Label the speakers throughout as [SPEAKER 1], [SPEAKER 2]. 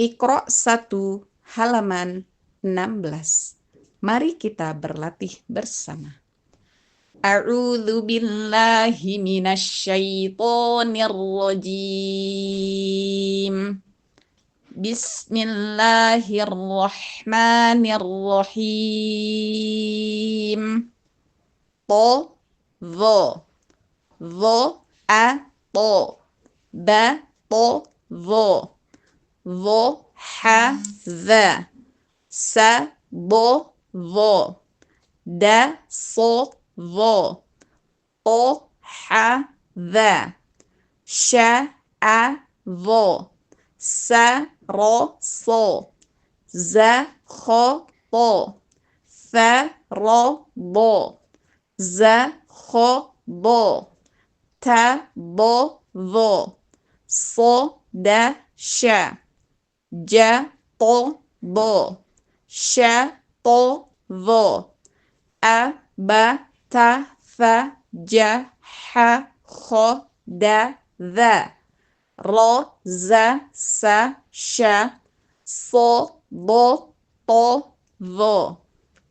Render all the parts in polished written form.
[SPEAKER 1] Iqra 1 halaman 16. Mari kita berlatih bersama. A'udzu billahi minasy syaithanir rajim. Bismillahirrahmanirrahim. To, dho, dho, a, to, ba, to, dho, dho, ha, dha, sa, bo, dho, da, so, dho, to, ha, dha, sha, a, dho, sa, ro, so, za, kho, to, fa, ro, do, za, kho, do, ta, bo, dho, so, da, sha, ja, to, do, sha, to, dho, a, ba, ta, fa, ja, ha, kho, da, dha, ro, za, sa, sha, so, do, to, dho.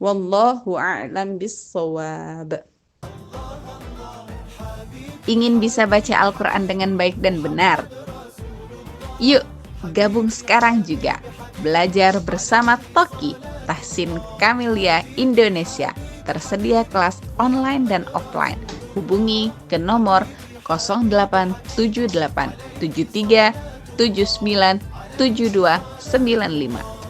[SPEAKER 1] Wallahu a'lam bissawab. Ingin bisa baca Al-Quran dengan baik dan benar? Yuk, gabung sekarang juga. Belajar bersama Toki, Tahsin Kamilia Indonesia. Tersedia kelas online dan offline. Hubungi ke nomor 0878 73 79 72 95.